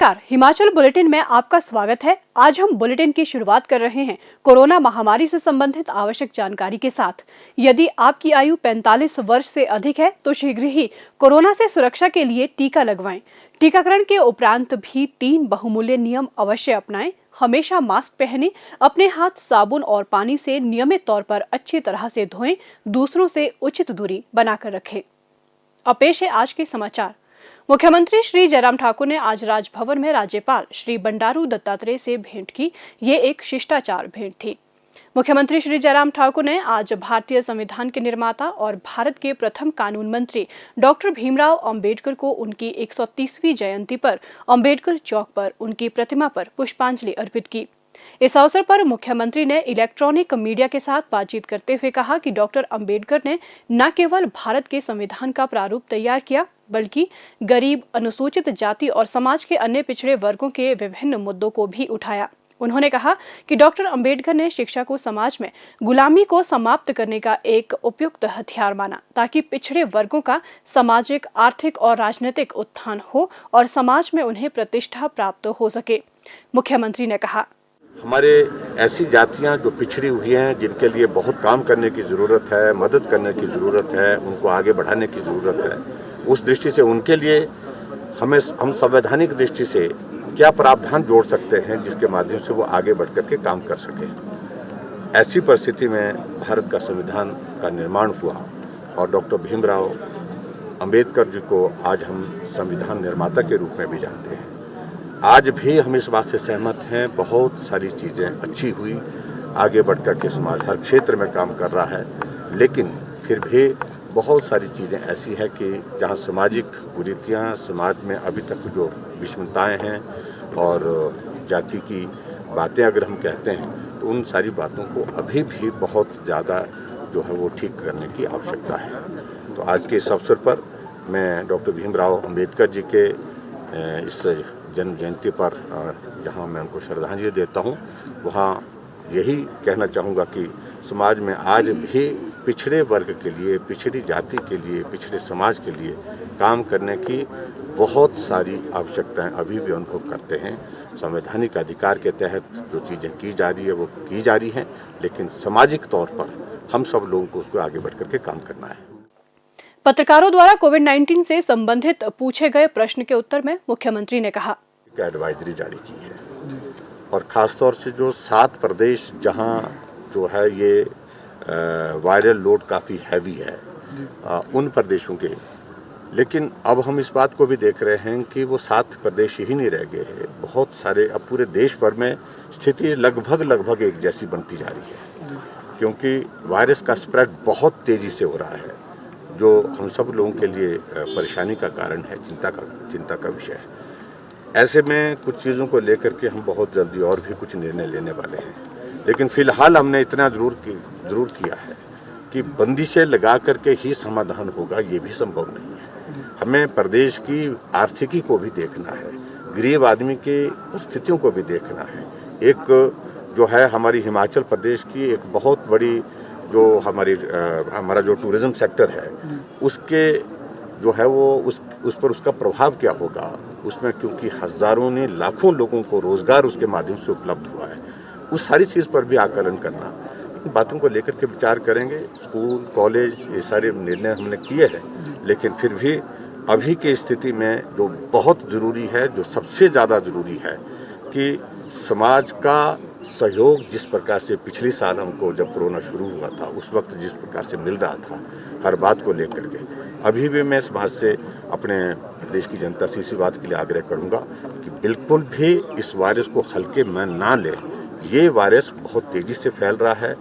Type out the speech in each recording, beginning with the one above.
नमस्कार, हिमाचल बुलेटिन में आपका स्वागत है। आज हम बुलेटिन की शुरुआत कर रहे हैं कोरोना महामारी से संबंधित आवश्यक जानकारी के साथ। यदि आपकी आयु 45 वर्ष से अधिक है तो शीघ्र ही कोरोना से सुरक्षा के लिए टीका लगवाएं। टीकाकरण के उपरांत भी 3 बहुमूल्य नियम अवश्य अपनाएं। हमेशा मास्क पहनें, अपने हाथ साबुन और पानी से नियमित तौर पर अच्छी तरह से धोएं, दूसरों से उचित दूरी बनाकर रखें। अब पेश है आज के समाचार। मुख्यमंत्री श्री जयराम ठाकुर ने आज राजभवन में राज्यपाल श्री बंडारू दत्तात्रेय से भेंट की। ये एक शिष्टाचार भेंट थी। मुख्यमंत्री श्री जयराम ठाकुर ने आज भारतीय संविधान के निर्माता और भारत के प्रथम कानून मंत्री डॉक्टर भीमराव अंबेडकर को उनकी 130वीं जयंती पर अंबेडकर चौक पर उनकी प्रतिमा पर पुष्पांजलि अर्पित की। इस अवसर पर मुख्यमंत्री ने इलेक्ट्रॉनिक मीडिया के साथ बातचीत करते हुए कहा कि डॉक्टर अंबेडकर ने न केवल भारत के संविधान का प्रारूप तैयार किया, बल्कि गरीब, अनुसूचित जाति और समाज के अन्य पिछड़े वर्गों के विभिन्न मुद्दों को भी उठाया। उन्होंने कहा कि डॉक्टर अंबेडकर ने शिक्षा को समाज में गुलामी को समाप्त करने का एक उपयुक्त हथियार माना, ताकि पिछड़े वर्गों का सामाजिक, आर्थिक और राजनीतिक उत्थान हो और समाज में उन्हें प्रतिष्ठा प्राप्त हो सके। मुख्यमंत्री ने कहा, हमारे ऐसी जातियां जो पिछड़ी हुई हैं, जिनके लिए बहुत काम करने की ज़रूरत है, मदद करने की ज़रूरत है, उनको आगे बढ़ाने की ज़रूरत है। उस दृष्टि से उनके लिए हम संवैधानिक दृष्टि से क्या प्रावधान जोड़ सकते हैं जिसके माध्यम से वो आगे बढ़ कर के काम कर सकें। ऐसी परिस्थिति में भारत का संविधान का निर्माण हुआ और डॉक्टर भीमराव अंबेडकर जी को आज हम संविधान निर्माता के रूप में भी जानते हैं। आज भी हम इस बात से सहमत हैं, बहुत सारी चीज़ें अच्छी हुई, आगे बढ़ कर के समाज हर क्षेत्र में काम कर रहा है, लेकिन फिर भी बहुत सारी चीज़ें ऐसी हैं कि जहां सामाजिक कुरीतियां, समाज में अभी तक जो विषमताएं हैं और जाति की बातें अगर हम कहते हैं तो उन सारी बातों को अभी भी बहुत ज़्यादा जो है वो ठीक करने की आवश्यकता है। तो आज के इस अवसर पर मैं डॉक्टर भीमराव अंबेडकर जी के इस जन्म जयंती पर जहां मैं उनको श्रद्धांजलि देता हूं, वहां यही कहना चाहूँगा कि समाज में आज भी पिछड़े वर्ग के लिए, पिछड़ी जाति के लिए, पिछड़े समाज के लिए काम करने की बहुत सारी आवश्यकताएं अभी भी अनुभव करते हैं। संवैधानिक अधिकार के तहत जो चीज़ें की जा रही है वो की जा रही हैं, लेकिन सामाजिक तौर पर हम सब लोगों को उसको आगे बढ़ करके काम करना है। पत्रकारों द्वारा कोविड-19 से संबंधित पूछे गए प्रश्न के उत्तर में मुख्यमंत्री ने कहा, एडवाइजरी जारी की है और ख़ासतौर से जो 7 प्रदेश जहां जो है ये वायरल लोड काफ़ी हैवी है, उन प्रदेशों के, लेकिन अब हम इस बात को भी देख रहे हैं कि वो 7 प्रदेश ही नहीं रह गए हैं, बहुत सारे, अब पूरे देश भर में स्थिति लगभग एक जैसी बनती जा रही है, क्योंकि वायरस का स्प्रेड बहुत तेज़ी से हो रहा है, जो हम सब लोगों के लिए परेशानी का कारण है, चिंता का विषय है। ऐसे में कुछ चीज़ों को लेकर के हम बहुत जल्दी और भी कुछ निर्णय लेने वाले हैं, लेकिन फ़िलहाल हमने इतना ज़रूर किया है कि बंदिशें लगा करके ही समाधान होगा, ये भी संभव नहीं है। हमें प्रदेश की आर्थिकी को भी देखना है, गरीब आदमी की स्थितियों को भी देखना है। एक जो है हमारी हिमाचल प्रदेश की एक बहुत बड़ी जो हमारा जो टूरिज़्म सेक्टर है, उसके जो है वो उस पर उसका प्रभाव क्या होगा, उसमें क्योंकि हज़ारों ने लाखों लोगों को रोज़गार उसके माध्यम से उपलब्ध हुआ है, उस सारी चीज़ पर भी आकलन करना, इन बातों को लेकर के विचार करेंगे। स्कूल, कॉलेज, ये सारे निर्णय हमने किए हैं, लेकिन फिर भी अभी की स्थिति में जो बहुत ज़रूरी है, जो सबसे ज़्यादा ज़रूरी है कि समाज का सहयोग जिस प्रकार से पिछले साल हमको जब कोरोना शुरू हुआ था उस वक्त जिस प्रकार से मिल रहा था हर बात को लेकर के, अभी भी मैं समाज से, अपने प्रदेश की जनता से इसी बात के लिए आग्रह करूंगा कि बिल्कुल भी इस वायरस को हल्के में ना लें। ये वायरस बहुत तेज़ी से फैल रहा है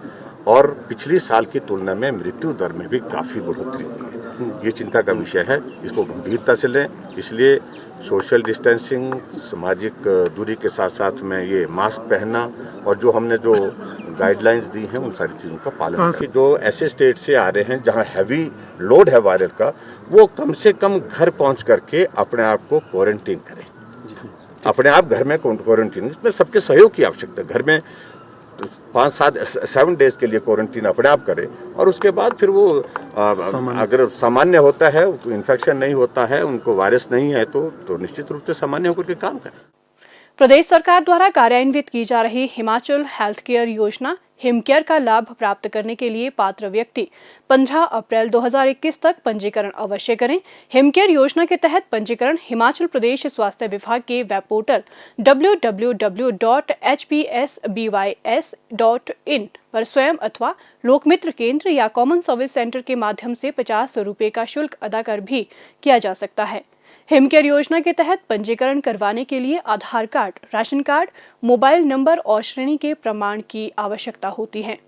और पिछले साल की तुलना में मृत्यु दर में भी काफ़ी बढ़ोतरी हुई है। ये चिंता का विषय है, इसको गंभीरता से लें। इसलिए सोशल डिस्टेंसिंग, सामाजिक दूरी के साथ साथ में ये मास्क पहनना और जो हमने जो गाइडलाइंस दी हैं उन सारी चीज़ों का पालन करें। जो ऐसे स्टेट से आ रहे हैं जहां हैवी लोड है वायरस का, वो कम से कम घर पहुंच करके अपने आप को क्वारंटीन करें, अपने आप घर में क्वारंटीन। इसमें सबके सहयोग की आवश्यकता है। घर में 7 डेज के लिए क्वारंटीन अपने आप करे और उसके बाद फिर वो अगर सामान्य होता है, इन्फेक्शन नहीं होता है, उनको वायरस नहीं है तो निश्चित रूप से सामान्य होकर के काम करें। प्रदेश सरकार द्वारा कार्यान्वित की जा रही हिमाचल हेल्थ केयर योजना हिमकेयर का लाभ प्राप्त करने के लिए पात्र व्यक्ति 15 अप्रैल 2021 तक पंजीकरण अवश्य करें। हिमकेयर योजना के तहत पंजीकरण हिमाचल प्रदेश स्वास्थ्य विभाग के वेब पोर्टल www.hpsbys.in पर स्वयं अथवा लोकमित्र केंद्र या कॉमन सर्विस सेंटर के माध्यम से 50 रुपये का शुल्क अदा कर भी किया जा सकता है। हिमकेयर योजना के तहत पंजीकरण करवाने के लिए Aadhaar card, ration card, mobile number और श्रेणी के प्रमाण की आवश्यकता होती है।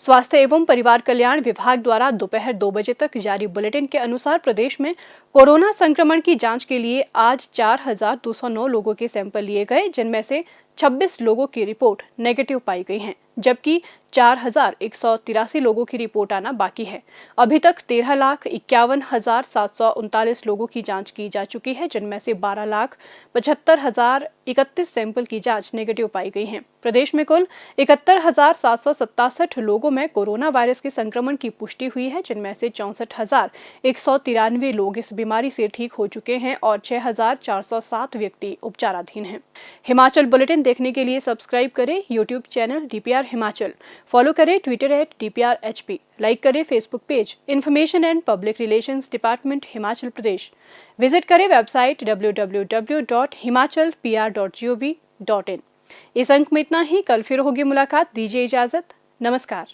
स्वास्थ्य एवं परिवार कल्याण विभाग द्वारा दोपहर 2 बजे तक जारी बुलेटिन के अनुसार प्रदेश में कोरोना संक्रमण की जांच के लिए आज 4,209 लोगों के सैंपल लिए गए, जिनमें से 26 लोगों की रिपोर्ट नेगेटिव पाई गई है, जबकि 4,183 लोगों की रिपोर्ट आना बाकी है। अभी तक 13,51,739 लोगों की जांच की जा चुकी है, जिनमें से 12,75,031 सैंपल की जांच नेगेटिव पाई गई है। प्रदेश में कुल 71,767 लोगों में कोरोना वायरस के संक्रमण की पुष्टि हुई है, जिनमें से 64,193 लोग इस बीमारी से ठीक हो चुके हैं और 6,407 व्यक्ति उपचाराधीन हैं। हिमाचल बुलेटिन देखने के लिए सब्सक्राइब करें YouTube channel DPR Himachal, follow करें ट्विटर @DPRHP, लाइक करें Facebook page information and public relations department Himachal Pradesh, visit करें वेबसाइट www.himachalpr.gov.in। इस अंक में इतना ही। कल फिर होगी मुलाकात, दीजिए इजाजत, नमस्कार।